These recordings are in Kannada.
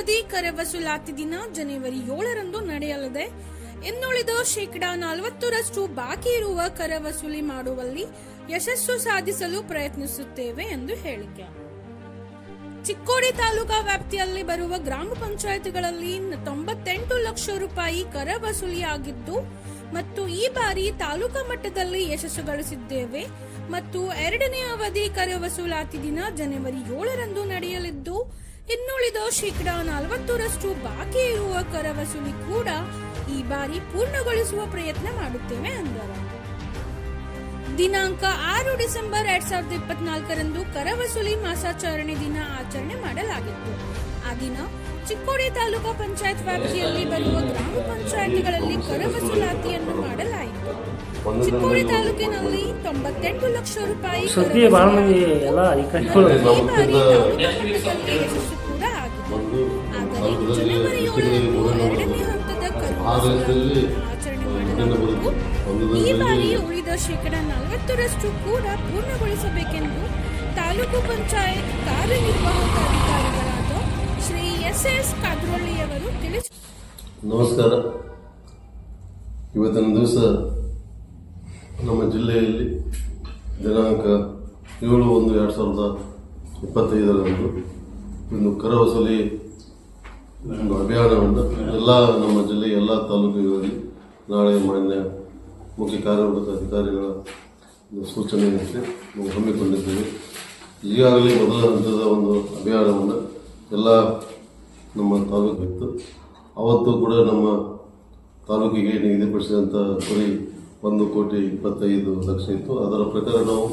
ಅವಧಿ ಕರ ವಸೂಲಾತಿ ದಿನ ಜನವರಿ 7ರಂದು ನಡೆಯಲಿದೆ. ಇನ್ನುಳಿದ 40% ಬಾಕಿ ಇರುವ ಕರ ವಸೂಲಿ ಮಾಡುವಲ್ಲಿ ಯಶಸ್ಸು ಸಾಧಿಸಲು ಪ್ರಯತ್ನಿಸುತ್ತೇವೆ ಎಂದು ಹೇಳಿಕೆ. ಚಿಕ್ಕೋಡಿ ತಾಲೂಕಾ ವ್ಯಾಪ್ತಿಯಲ್ಲಿ ಬರುವ ಗ್ರಾಮ ಪಂಚಾಯತ್ಗಳಲ್ಲಿ 98 ಲಕ್ಷ ರೂಪಾಯಿ ಕರ ವಸೂಲಿಯಾಗಿದ್ದು ಮತ್ತು ಈ ಬಾರಿ ತಾಲೂಕಾ ಮಟ್ಟದಲ್ಲಿ ಯಶಸ್ಸು ಗಳಿಸಿದ್ದೇವೆ ಮತ್ತು 2ನೇ ಅವಧಿ ಕರ ವಸೂಲಾತಿ ದಿನ ಜನವರಿ 7ರಂದು ನಡೆಯಲಿದ್ದು ಇನ್ನುಳಿದ 40% ಬಾಕಿ ಇರುವ ಕರ ವಸೂಲಿ ಕೂಡ ಈ ಬಾರಿ ಪೂರ್ಣಗೊಳಿಸುವ ಪ್ರಯತ್ನ ಮಾಡುತ್ತೇವೆ ಎಂದರು. ದಿನಾಂಕ 6 ಡಿಸೆಂಬರ್ 2024ರಂದು ಕರ ವಸೂಲಿ ಮಾಸಾಚರಣೆ ದಿನ ಆಚರಣೆ ಮಾಡಲಾಗಿತ್ತು. ಆ ದಿನ ಚಿಕ್ಕೋಡಿ ತಾಲೂಕಾ ಪಂಚಾಯತ್ ವ್ಯಾಪ್ತಿಯಲ್ಲಿ ಬರುವ ಗ್ರಾಮ ಪಂಚಾಯತ್ಗಳಲ್ಲಿ ಕರ ವಸೂಲಾತಿಯನ್ನು ಮಾಡಲಾಯಿತು. ಚಿಕ್ಕೋಡಿ ತಾಲೂಕಿನಲ್ಲಿ 98 ಲಕ್ಷ ರೂಪಾಯಿ ಯಶಸ್ಸು ಕೂಡ ಆಗಿದೆ. ಆದರೆ ಜನವರಿ 7ರಂದು 2ನೇ ಹಂತದ ಕರ ವಸೂಲಾತಿ ಆಚರಣೆ ಮಾಡಲಾಗಿದ್ದು ಈ ಬಾರಿ ಉಳಿದ 40% ಕೂಡ ಪೂರ್ಣಗೊಳಿಸಬೇಕೆಂದು ತಾಲೂಕು ಪಂಚಾಯತ್ ಕಾರ್ಯನಿರ್ವಾಹಕ ಅಧಿಕಾರಿಗಳಾದ ಶ್ರೀ ಎಸ್ ಕಾದ್ರೊಳ್ಳಿಯವರು ತಿಳಿಸಿದರು. ನಮಸ್ಕಾರ. ಇವತ್ತಿನ ದಿವಸ ನಮ್ಮ ಜಿಲ್ಲೆಯಲ್ಲಿ ದಿನಾಂಕ 7/1/2025ರಂದು ಒಂದು ಕರ ವಸೂಲಿ ಒಂದು ಅಭಿಯಾನವನ್ನು ಎಲ್ಲ ನಮ್ಮ ಜಿಲ್ಲೆಯ ಎಲ್ಲ ತಾಲೂಕುಗಳಲ್ಲಿ ನಾಳೆ ಮಾನ್ಯ ಮುಖ್ಯ ಕಾರ್ಯನಿರ್ವಾಹಕ ಅಧಿಕಾರಿಗಳ ಸೂಚನೆಯಂತೆ ನಾವು ಹಮ್ಮಿಕೊಂಡಿದ್ದೇವೆ. ಈಗಾಗಲೇ ಮೊದಲ ಹಂತದ ಒಂದು ಅಭಿಯಾನವನ್ನು ಎಲ್ಲ ನಮ್ಮ ತಾಲೂಕು ಇತ್ತು. ಅವತ್ತು ಕೂಡ ನಮ್ಮ ತಾಲೂಕಿಗೆ ನಿಗದಿಪಡಿಸಿದಂಥ ಗುರಿ 1,25,00,000 ಇತ್ತು. ಅದರ ಪ್ರಕಾರ ನಾವು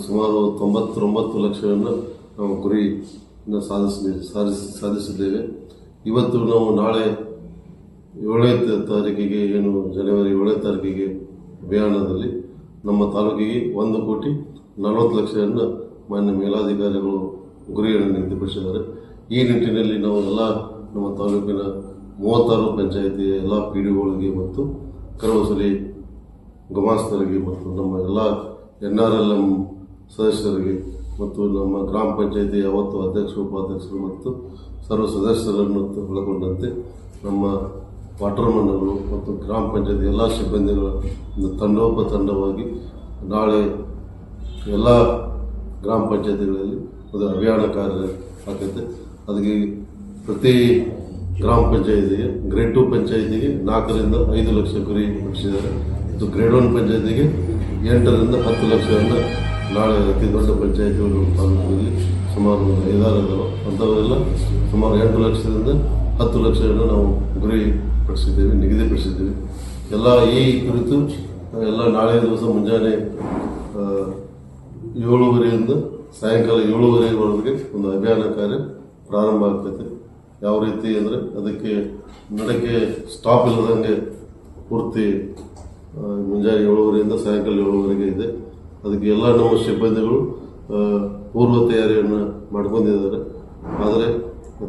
ಸುಮಾರು 99 ಲಕ್ಷವನ್ನು ನಾವು ಗುರಿಯನ್ನು ಸಾಧಿಸಿದ್ದೇವೆ. ಇವತ್ತು ನಾವು ನಾಳೆ 7ನೇ ತಾರೀಕಿಗೆ ಏನು ಜನವರಿ 7ನೇ ತಾರೀಕಿಗೆ ಅಭಿಯಾನದಲ್ಲಿ ನಮ್ಮ ತಾಲೂಕಿಗೆ 1,40,00,000 ಮಾನ್ಯ ಮೇಲಾಧಿಕಾರಿಗಳು ಗುರಿಯನ್ನು ನಿಗದಿಪಡಿಸಿದ್ದಾರೆ. ಈ ನಿಟ್ಟಿನಲ್ಲಿ ನಾವು ಎಲ್ಲ ನಮ್ಮ ತಾಲೂಕಿನ 36 ಪಂಚಾಯಿತಿಯ ಎಲ್ಲ PDOಗಳಿಗೆ ಮತ್ತು ಕರ ವಸೂಲಿ ಗುಮಾಸ್ತರಿಗೆ ಮತ್ತು ನಮ್ಮ ಎಲ್ಲ NRLM ಸದಸ್ಯರಿಗೆ ಮತ್ತು ನಮ್ಮ ಗ್ರಾಮ ಪಂಚಾಯಿತಿ ಯಾವತ್ತು ಅಧ್ಯಕ್ಷರು ಉಪಾಧ್ಯಕ್ಷರು ಮತ್ತು ಸರ್ವ ಸದಸ್ಯರನ್ನು ಒಳಗೊಂಡಂತೆ ನಮ್ಮ ವಾಟರ್ಮನ್ಗಳು ಮತ್ತು ಗ್ರಾಮ ಪಂಚಾಯತಿ ಎಲ್ಲ ಸಿಬ್ಬಂದಿಗಳ ತಂಡೋಪತಂಡವಾಗಿ ನಾಳೆ ಎಲ್ಲ ಗ್ರಾಮ ಪಂಚಾಯತಿಗಳಲ್ಲಿ ಒಂದು ಅಭಿಯಾನ ಕಾರ್ಯ ಆಗುತ್ತೆ. ಅದಕ್ಕೆ ಪ್ರತಿ ಗ್ರಾಮ ಪಂಚಾಯತಿಗೆ ಗ್ರೇಡ್ 2 ಪಂಚಾಯತಿಗೆ 4ರಿಂದ 5 ಲಕ್ಷ ಗುರಿ ಪಡಿಸಿದ್ದಾರೆ ಮತ್ತು ಗ್ರೇಡ್ 1 ಪಂಚಾಯತಿಗೆ 8ರಿಂದ 10 ಲಕ್ಷವನ್ನು ನಾಳೆ ಅತಿ ದೊಡ್ಡ ಪಂಚಾಯತಿಗಳು ತಾಲೂಕಿನಲ್ಲಿ ಸುಮಾರು 5-6 ಇದ್ದಾವೆ. ಅಂಥವರೆಲ್ಲ ಸುಮಾರು 8 ಲಕ್ಷದಿಂದ 10 ಲಕ್ಷವನ್ನು ನಾವು ಗುರಿ ಪಡಿಸಿದ್ದೇವೆ, ನಿಗದಿಪಡಿಸಿದ್ದೇವೆ. ಎಲ್ಲ ಈ ಕುರಿತು ಎಲ್ಲ ನಾಳೆ ದಿವಸ ಮುಂಜಾನೆ 7:30ರಿಂದ ಸಾಯಂಕಾಲ 7:30ವರೆಗೆ ಒಂದು ಅಭಿಯಾನ ಕಾರ್ಯ ಪ್ರಾರಂಭ ಆಗ್ತೈತೆ. ಯಾವ ರೀತಿ ಅಂದರೆ ಅದಕ್ಕೆ ನಡಕ್ಕೆ ಸ್ಟಾಪ್ ಇಲ್ಲದಂಗೆ ಪೂರ್ತಿ ಮುಂಜಾನೆ 7:30ರಿಂದ ಸಾಯಂಕಾಲ 7:30ವರೆಗೆ ಇದೆ. ಅದಕ್ಕೆ ಎಲ್ಲ ನಮ್ಮ ಸಿಬ್ಬಂದಿಗಳು ಪೂರ್ವ ತಯಾರಿಯನ್ನು ಮಾಡ್ಕೊಂಡಿದ್ದಾರೆ. ಆದರೆ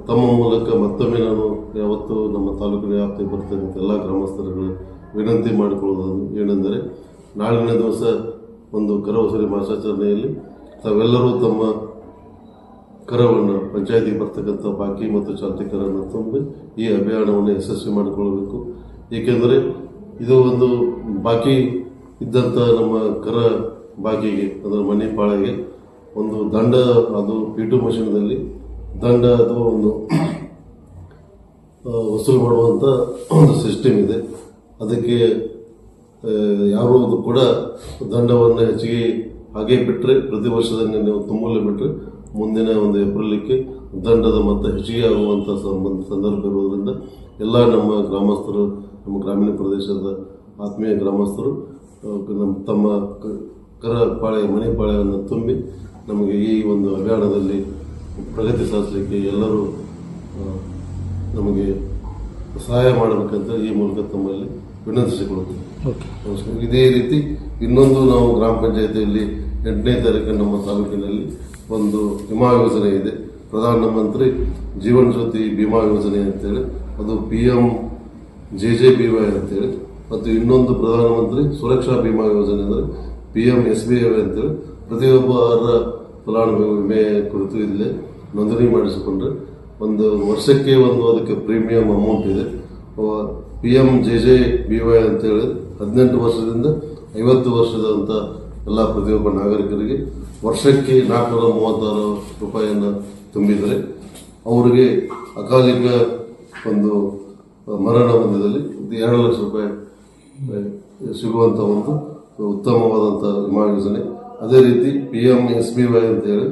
ತಮ್ಮ ಮೂಲಕ ಮತ್ತೊಮ್ಮೆ ನಾನು ಯಾವತ್ತು ನಮ್ಮ ತಾಲೂಕಿನ ವ್ಯಾಪ್ತಿಗೆ ಬರ್ತಕ್ಕಂಥ ಎಲ್ಲ ಗ್ರಾಮಸ್ಥರುಗಳು ವಿನಂತಿ ಮಾಡಿಕೊಳ್ಳೋದು ಏನೆಂದರೆ ನಾಳಿನ ದಿವಸ ಒಂದು ಕರ ವಸೂಲಿ ಮಾಸಾಚರಣೆಯಲ್ಲಿ ತಾವೆಲ್ಲರೂ ತಮ್ಮ ಕರವನ್ನು ಪಂಚಾಯತಿಗೆ ಬರ್ತಕ್ಕಂಥ ಬಾಕಿ ಮತ್ತು ಚಾಲ್ತಿ ಕರವನ್ನು ತುಂಬಿ ಈ ಅಭಿಯಾನವನ್ನು ಯಶಸ್ವಿ ಮಾಡಿಕೊಳ್ಳಬೇಕು. ಏಕೆಂದರೆ ಇದು ಒಂದು ಬಾಕಿ ಇದ್ದಂಥ ನಮ್ಮ ಕರ ಬಾಕಿಗೆ ಅಂದರೆ ಮನೆ ಪಾಳೆಗೆ ಒಂದು ದಂಡ, ಅದು P2 ಮಷೀನ್ದಲ್ಲಿ ದಂಡ ಅಥವಾ ಒಂದು ವಸೂಲು ಮಾಡುವಂಥ ಒಂದು ಸಿಸ್ಟಮ್ ಇದೆ. ಅದಕ್ಕೆ ಯಾರೂ ಕೂಡ ದಂಡವನ್ನು ಹೆಚ್ಚಿಗೆ ಹಾಗೆ ಬಿಟ್ಟರೆ ಪ್ರತಿ ವರ್ಷದಂಗೆ ನೀವು ತುಂಬಲೇ ಬಿಟ್ಟರೆ ಮುಂದಿನ ಒಂದು ಏಪ್ರಿಲಕ್ಕೆ ದಂಡದ ಮೊತ್ತ ಹೆಚ್ಚಿಗೆ ಆಗುವಂಥ ಸಂದರ್ಭ ಇರುವುದರಿಂದ ಎಲ್ಲ ನಮ್ಮ ಗ್ರಾಮಸ್ಥರು, ನಮ್ಮ ಗ್ರಾಮೀಣ ಪ್ರದೇಶದ ಆತ್ಮೀಯ ಗ್ರಾಮಸ್ಥರು ನಮ್ಮ ತಮ್ಮ ಕರ ಪಾಳೆ ಮನೆ ಪಾಳೆಯನ್ನು ತುಂಬಿ ನಮಗೆ ಈ ಒಂದು ಅಭಿಯಾನದಲ್ಲಿ ಪ್ರಗತಿ ಸಾಧಿಸಲಿಕ್ಕೆ ಎಲ್ಲರೂ ನಮಗೆ ಸಹಾಯ ಮಾಡಬೇಕಂತ ಈ ಮೂಲಕ ತಮ್ಮಲ್ಲಿ ವಿನಂತಿಸಿಕೊಳ್ಳುತ್ತೇವೆ. ನಮಸ್ಕಾರ. ಇದೇ ರೀತಿ ಇನ್ನೊಂದು ನಾವು ಗ್ರಾಮ ಪಂಚಾಯತಿಯಲ್ಲಿ 8ನೇ ತಾರೀಕು ನಮ್ಮ ತಾಲೂಕಿನಲ್ಲಿ ಒಂದು ವಿಮಾ ಯೋಜನೆ ಇದೆ, ಪ್ರಧಾನಮಂತ್ರಿ ಜೀವನ್ ಜ್ಯೋತಿ ವಿಮಾ ಯೋಜನೆ ಅಂತೇಳಿ. ಅದು PMJJBY ಅಂತೇಳಿ. ಮತ್ತು ಇನ್ನೊಂದು ಪ್ರಧಾನಮಂತ್ರಿ ಸುರಕ್ಷಾ ವಿಮಾ ಯೋಜನೆ ಅಂದರೆ PMSBY ಅಂತೇಳಿ. ಪ್ರತಿಯೊಬ್ಬ ಫಲಾನುಭವಿ ವಿಮೆ ಕುರಿತು ಇಲ್ಲೇ ನೋಂದಣಿ ಮಾಡಿಸಿಕೊಂಡ್ರೆ ಒಂದು ವರ್ಷಕ್ಕೆ ಒಂದು ಅದಕ್ಕೆ ಪ್ರೀಮಿಯಂ ಅಮೌಂಟ್ ಇದೆ. PMJJBY ಅಂತೇಳಿ 18 ವರ್ಷದಿಂದ 50 ವರ್ಷದಂತ ಎಲ್ಲ ಪ್ರತಿಯೊಬ್ಬ ನಾಗರಿಕರಿಗೆ ವರ್ಷಕ್ಕೆ 436 ರೂಪಾಯಿಯನ್ನು ತುಂಬಿದರೆ ಅವರಿಗೆ ಅಕಾಲಿಕ ಒಂದು ಮರಣ ಹೊಂದಿದಲ್ಲಿ 2 ಲಕ್ಷ ರೂಪಾಯಿ ಸಿಗುವಂಥ ಒಂದು ಉತ್ತಮವಾದಂಥ ವಿಮಾ ಯೋಜನೆ. ಅದೇ ರೀತಿ PMSBY ಅಂತೇಳಿ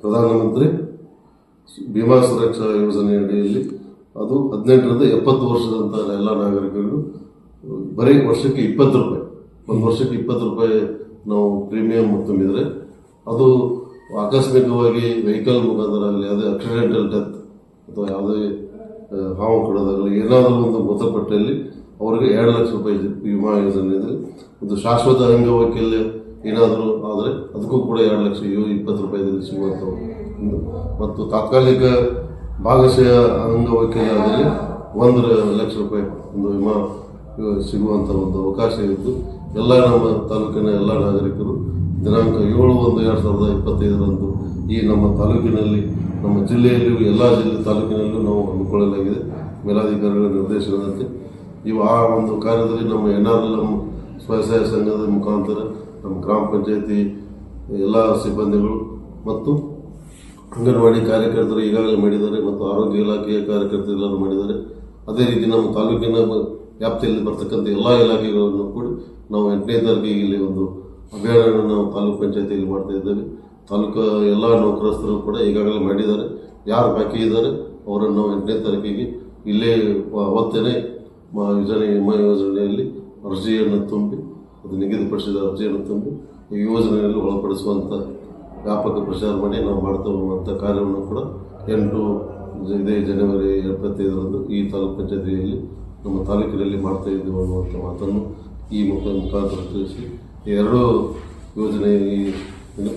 ಪ್ರಧಾನಮಂತ್ರಿ ವಿಮಾ ಸುರಕ್ಷಾ ಯೋಜನೆ ಅಡಿಯಲ್ಲಿ ಅದು 18ರಿಂದ 70 ವರ್ಷದಂತ ಎಲ್ಲ ನಾಗರಿಕರಿಗೂ ಬರೀ ವರ್ಷಕ್ಕೆ 20 ರೂಪಾಯಿ, ಒಂದು ವರ್ಷಕ್ಕೆ 20 ರೂಪಾಯಿ ನಾವು ಪ್ರೀಮಿಯಂ ತುಂಬಿದರೆ ಅದು ಆಕಸ್ಮಿಕವಾಗಿ ವೆಹಿಕಲ್ ಮುಖಾಂತರ ಆಗಲಿ, ಅದೇ ಆಕ್ಸಿಡೆಂಟಲ್ ಡೆತ್ ಅಥವಾ ಯಾವುದೇ ಹಾವು ಕಡೋದಾಗಲಿ ಏನಾದರೂ ಒಂದು ಮೃತಪಟ್ಟಲ್ಲಿ ಅವರಿಗೆ 2 ಲಕ್ಷ ರೂಪಾಯಿ ವಿಮಾ ಯೋಜನೆ ಇದೆ. ಒಂದು ಶಾಶ್ವತ ಅಂಗವೈಕಲ್ಯ ಏನಾದರೂ ಆದರೆ ಅದಕ್ಕೂ ಕೂಡ 2 ಲಕ್ಷ 20 ರೂಪಾಯಿದಲ್ಲಿ ಸಿಗುವಂಥ ಒಂದು, ಮತ್ತು ತಾತ್ಕಾಲಿಕ ಭಾಗಶಃ ಅಂಗವೈಕಲ್ಯ ಆದರೆ 1 ಲಕ್ಷ ರೂಪಾಯಿ ಒಂದು ವಿಮಾ ಸಿಗುವಂಥ ಒಂದು ಅವಕಾಶ ಇದ್ದು ಎಲ್ಲ ನಮ್ಮ ತಾಲೂಕಿನ ಎಲ್ಲ ನಾಗರಿಕರು ದಿನಾಂಕ 7/1/2025 ಈ ನಮ್ಮ ತಾಲೂಕಿನಲ್ಲಿ, ನಮ್ಮ ಜಿಲ್ಲೆಯಲ್ಲಿಯೂ ಎಲ್ಲ ತಾಲೂಕಿನಲ್ಲೂ ನಾವು ಹಮ್ಮಿಕೊಳ್ಳಲಾಗಿದೆ ಮೇಲಾಧಿಕಾರಿಗಳ ನಿರ್ದೇಶನದಂತೆ. ಆ ಒಂದು ಕಾರ್ಯದಲ್ಲಿ ನಮ್ಮ NRLM ಸ್ವಸಹಾಯ ಸಂಘದ ಮುಖಾಂತರ ನಮ್ಮ ಗ್ರಾಮ ಪಂಚಾಯತಿ ಎಲ್ಲ ಸಿಬ್ಬಂದಿಗಳು ಮತ್ತು ಅಂಗನವಾಡಿ ಕಾರ್ಯಕರ್ತರು ಈಗಾಗಲೇ ಮಾಡಿದ್ದಾರೆ ಮತ್ತು ಆರೋಗ್ಯ ಇಲಾಖೆಯ ಕಾರ್ಯಕರ್ತರು ಎಲ್ಲರೂ ಮಾಡಿದ್ದಾರೆ. ಅದೇ ರೀತಿ ನಮ್ಮ ತಾಲೂಕಿನ ವ್ಯಾಪ್ತಿಯಲ್ಲಿ ಬರ್ತಕ್ಕಂಥ ಎಲ್ಲ ಇಲಾಖೆಗಳನ್ನು ಕೂಡ ನಾವು 8ನೇ ತಾರೀಕಿಗೆ ಇಲ್ಲಿ ಒಂದು ಅಭಿಯಾನವನ್ನು ನಾವು ತಾಲೂಕು ಪಂಚಾಯತಿಯಲ್ಲಿ ಮಾಡ್ತಾ ಇದ್ದೇವೆ. ತಾಲೂಕು ಎಲ್ಲ ನೌಕರಸ್ಥರು ಕೂಡ ಈಗಾಗಲೇ ಮಾಡಿದ್ದಾರೆ. ಯಾರು ಬಾಕಿ ಇದ್ದಾರೆ ಅವರನ್ನು ನಾವು 8ನೇ ತಾರೀಕಿಗೆ ಇಲ್ಲೇ ಅವತ್ತೇನೆ ವಿಮಾ ಯೋಜನೆಯಲ್ಲಿ ಅರ್ಜಿಯನ್ನು ತುಂಬಿ, ಅದು ನಿಗದಿಪಡಿಸಿದ ಅರ್ಜಿಯನ್ನು ತುಂಬಿ ಈ ಯೋಜನೆಯಲ್ಲಿ ಒಳಪಡಿಸುವಂಥ ವ್ಯಾಪಕ ಪ್ರಚಾರ ಮಾಡಿ ನಾವು ಮಾಡ್ತಾ ಹೋಗುವಂಥ ಕಾರ್ಯವನ್ನು ಕೂಡ 8 ಜನವರಿ 25ರಂದು ಈ ತಾಲೂಕು ಪಂಚಾಯತಿಯಲ್ಲಿ ನಮ್ಮ ತಾಲೂಕಿನಲ್ಲಿ ಮಾಡ್ತಾ ಇದ್ದೇವೆ ಅನ್ನುವಂಥ ಮಾತನ್ನು ಈ ಮುಖಾಂತರ ತಿಳಿಸಿ, ಈ 2 ಯೋಜನೆ ಈ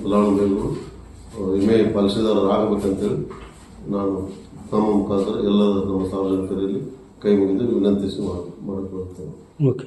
ಫಲಾನುಭವಿಗಳು ವಿಮೆ ಪಾಲಿಸಿದಾರರಾಗಬೇಕಂತೇಳಿ ನಾನು ನಮ್ಮ ಮುಖಾಂತರ ಎಲ್ಲ ನಮ್ಮ ಸಾರ್ವಜನಿಕರಲ್ಲಿ ಕೈ ಮುಗಿದು ವಿನಂತಿಸಿ ಮಾಡಿಕೊಳ್ತೇನೆ. ಓಕೆ.